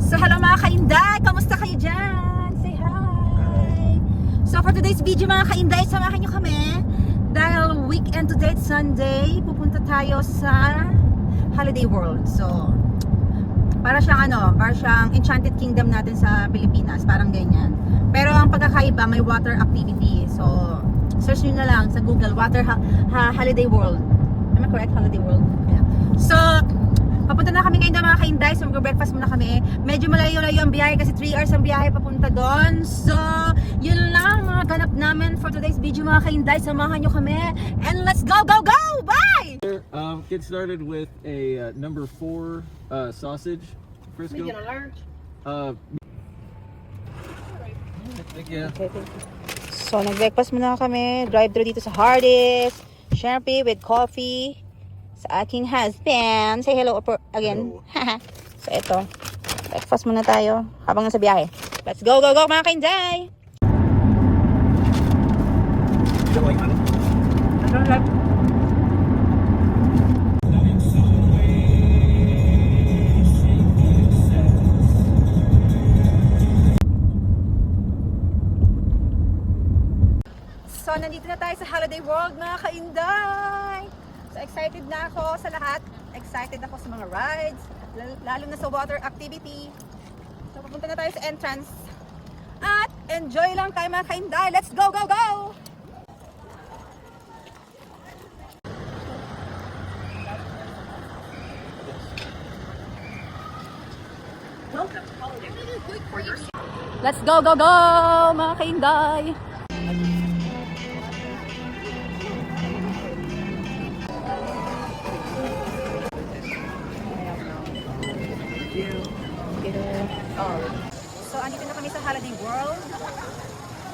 So hello mga kainday, kamusta kayo dyan? Say hi! So for today's video mga kainday, samahan nyo kami dahil weekend today, Sunday, pupunta tayo sa Holiday World. So para siyang Enchanted Kingdom natin sa Pilipinas, parang ganyan. Pero ang pagkakaiba, may water activity. So search nyo na lang sa Google, Holiday World. Am I correct? Holiday World? Yeah. So papunta na kami ngayon mga kainday, so mag-breakfast muna kami. Medyo malayo-layo ang biyahe kasi 3 hours ang biyahe papunta doon. So, yun lang mga ganap namin for today's video mga kainday. Samahan nyo kami and let's go, go, go! Bye! Get started with a number 4 sausage. Frisco. Medium large. Thank you. So, nag-breakfast muna kami. Drive-thru dito sa Hardee's. Syempre with coffee. Sa aking husband. Say hello again. So, ito. Breakfast muna tayo habang nasa biyahe. Let's go, go, go mga kainday! So, nandito na tayo sa Holiday World mga kainday! So, excited na ako sa lahat. Excited ako sa mga rides, lalo na sa water activity. So, pupunta na tayo sa entrance. At enjoy lang tayo mga kainday. Let's go, go, go! Let's go, go, go! Mga kainday! So, andito na kami sa Holiday World.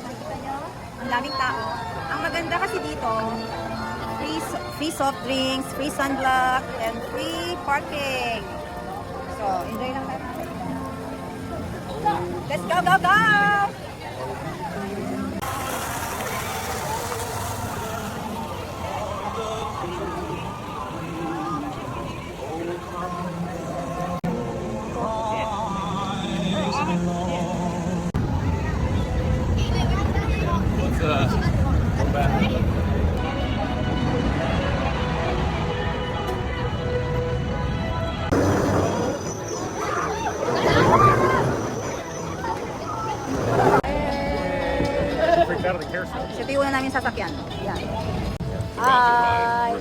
Nakikita nyo? Ang daming tao. Ang maganda kasi dito, free soft drinks, free sunblock, and free parking. So, enjoy lang tayo. Let's go, go, go! Ito yung una namin sasakyan. Yan. Hi!